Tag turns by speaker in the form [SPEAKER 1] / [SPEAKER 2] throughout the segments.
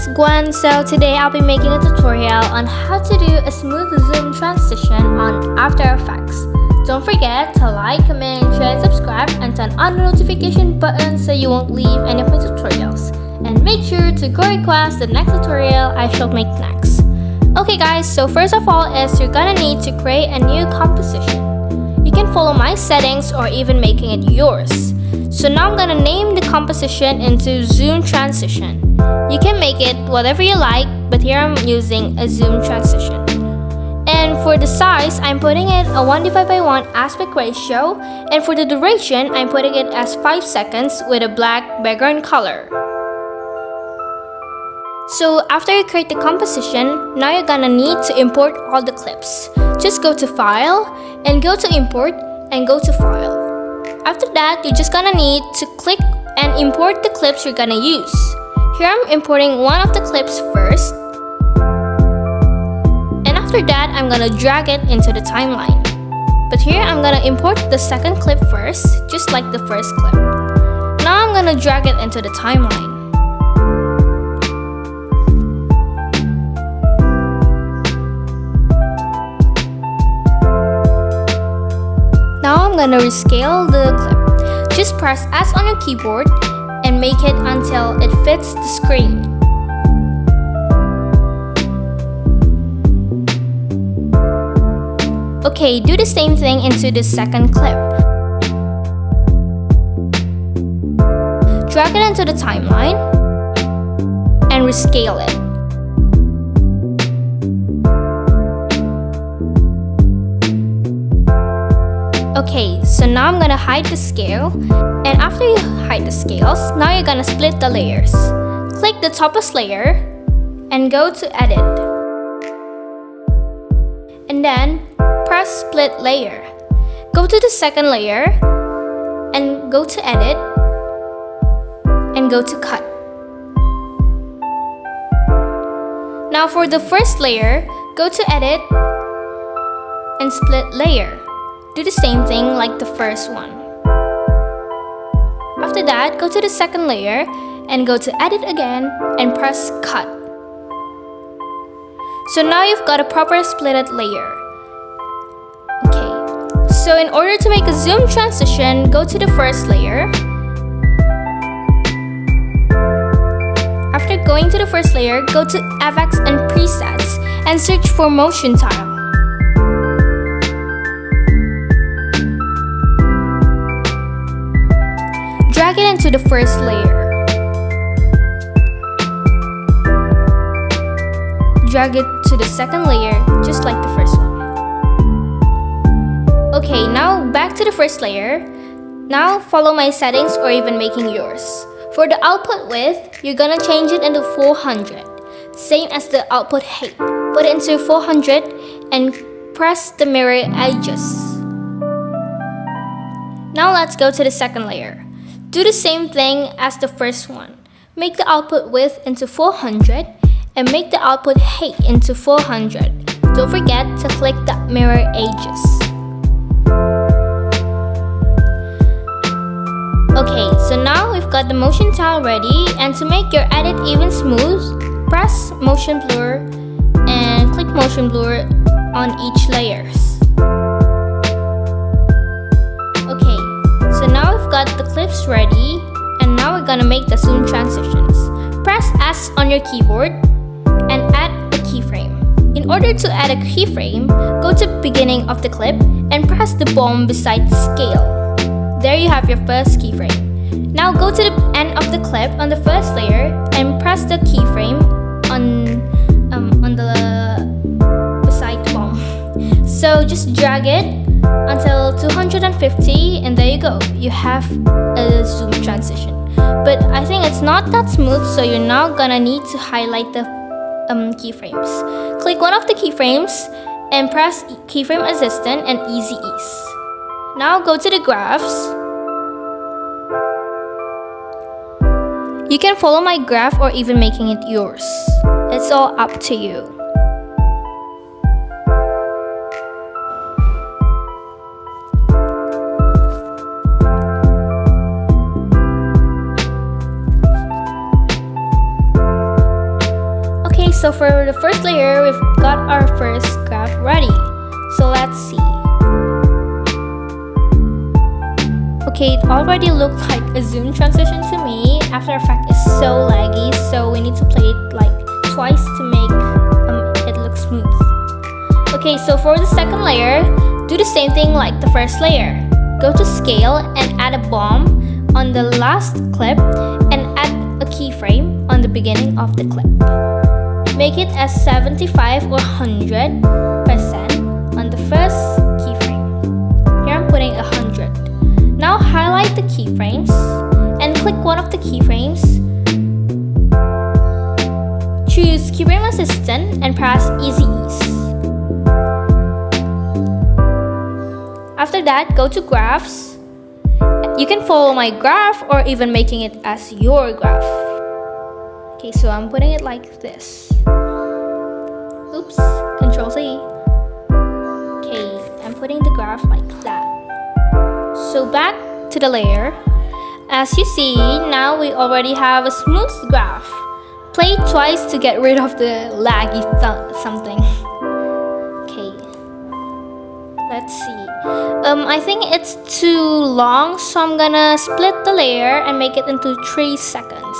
[SPEAKER 1] it's Gwen. So today I'll be making a tutorial on how to do a smooth zoom transition on After Effects. Don't forget to like, comment, share, and subscribe, and turn on the notification button so you won't leave any of my tutorials. And make sure to go request the next tutorial I shall make next. Okay guys, so first of all is you're gonna need to create a new composition. You can follow my settings or even making it yours. So now I'm gonna name the composition into Zoom Transition. You can make it whatever you like, but here I'm using a Zoom Transition. And for the size, I'm putting it a 1:1 aspect ratio, and for the duration, I'm putting it as 5 seconds with a black background color. So after you create the composition, now you're gonna need to import all the clips. Just go to File, and go to Import, and go to File. After that, you're just gonna need to click and import the clips you're gonna use. Here I'm importing one of the clips first. And after that, I'm gonna drag it into the timeline. But here I'm gonna import the second clip first, just like the first clip. Now I'm gonna drag it into the timeline. Now I'm gonna rescale the clip. Just press S on your keyboard and make it until it fits the screen. Okay, do the same thing into the second clip. Drag it into the timeline and rescale it. Okay, so now I'm gonna hide the scale, and after you hide the scales, now you're gonna split the layers. Click the topmost layer and go to Edit. And then press Split Layer. Go to the second layer and go to Edit and go to Cut. Now for the first layer, go to Edit and Split Layer. Do the same thing like the first one. After that, go to the second layer and go to Edit again and press Cut. So now you've got a proper splitted layer. Okay, so in order to make a zoom transition, go to the first layer. After going to the first layer, go to Effects and Presets and search for Motion Tile. Drag it into the first layer. Drag it to the second layer, just like the first one. Okay, now back to the first layer. Now follow my settings or even making yours. For the output width, you're gonna change it into 400. Same as the output height. Put it into 400 and press the mirror edges. Now let's go to the second layer. Do the same thing as the first one. Make the output width into 400 and make the output height into 400. Don't forget to click the mirror edges. Okay, so now we've got the motion tile ready, and to make your edit even smooth, press motion blur and click motion blur on each layers. So now we've got the clips ready, and now we're gonna make the zoom transitions. Press S on your keyboard and add a keyframe. In order to add a keyframe, go to the beginning of the clip and press the bomb beside the scale. There you have your first keyframe. Now go to the end of the clip on the first layer and press the keyframe on the beside the bomb. So just drag it until 250, and there you go. You have a zoom transition. But I think it's not that smooth, so you're now gonna need to highlight the keyframes. Click one of the keyframes and press Keyframe Assistant and Easy Ease. Now go to the graphs. You can follow my graph or even making it yours. It's all up to you. so for the first layer, we've got our first graph ready. So let's see. Okay, it already looked like a zoom transition to me. After Effects is so laggy, so we need to play it like twice to make it look smooth. Okay, so for the second layer, do the same thing like the first layer. Go to Scale and add a bomb on the last clip and add a keyframe on the beginning of the clip. Make it as 75 or 100% on the first keyframe. Here I'm putting 100. Now highlight the keyframes and click one of the keyframes. Choose Keyframe Assistant and press Easy Ease. After that, go to Graphs. You can follow my graph or even making it as your graph. Okay, so I'm putting it like this. Oops, Control C. Okay, I'm putting the graph like that. So back to the layer. As you see, now we already have a smooth graph. Play it twice to get rid of the laggy something. Okay, let's see. I think it's too long, so I'm gonna split the layer and make it into 3 seconds.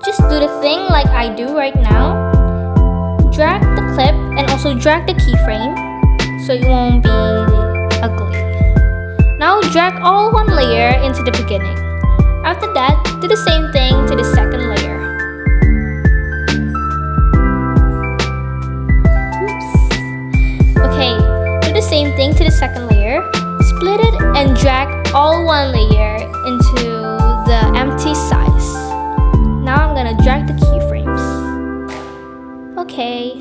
[SPEAKER 1] Just do the thing like I do right now. Drag the clip and also drag the keyframe so it won't be ugly. Now drag all one layer into the beginning. After that, do the same thing to the second layer. Oops. Okay, do the same thing to the second layer. Split it and drag all one layer into the empty size. Now I'm gonna drag the keyframes. Okay,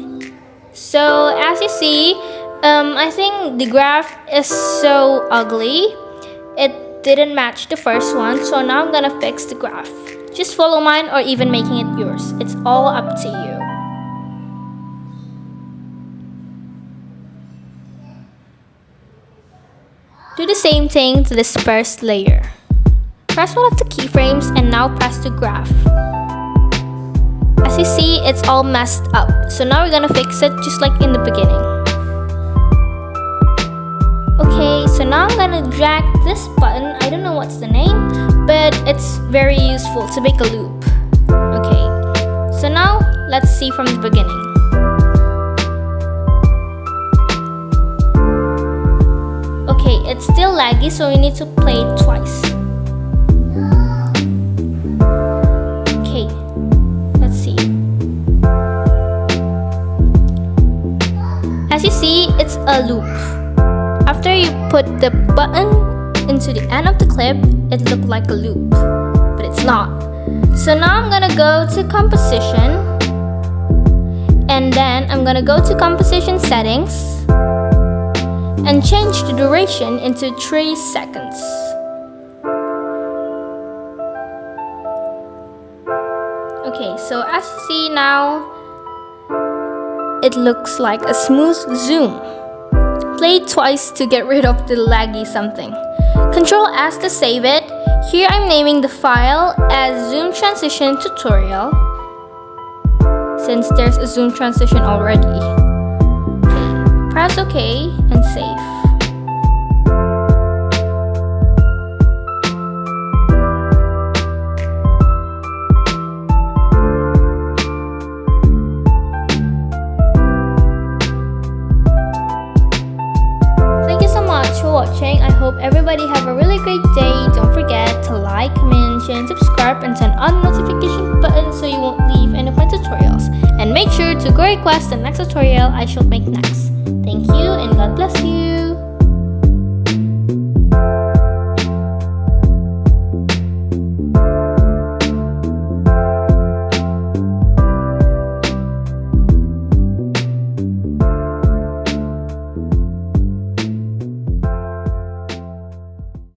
[SPEAKER 1] so as you see, I think the graph is so ugly. It didn't match the first one, so now I'm gonna fix the graph. Just follow mine or even making it yours. It's all up to you. Do the same thing to this first layer. Press one of the keyframes and now press the graph. As you see, it's all messed up. So now we're gonna fix it just like in the beginning. Okay, so now I'm gonna drag this button. I don't know what's the name, but it's very useful to make a loop. Okay, so now let's see from the beginning. Okay, it's still laggy, so we need to play it twice. Okay, let's see. As you see, it's a loop. After you put the button into the end of the clip, it looked like a loop, but it's not. So now I'm gonna go to Composition, and then I'm gonna go to Composition Settings and change the duration into 3 seconds. Okay, so as you see now, it looks like a smooth zoom. Play it twice to get rid of the laggy something. Control S to save it. Here I'm naming the file as Zoom Transition Tutorial, since there's a zoom transition already. Okay, press OK and save. For watching. I hope everybody have a really great day. Don't forget to like, comment, share, and subscribe, and turn on the notification button so you won't leave any of my tutorials. And make sure to go request the next tutorial I shall make next. Thank you and God bless you.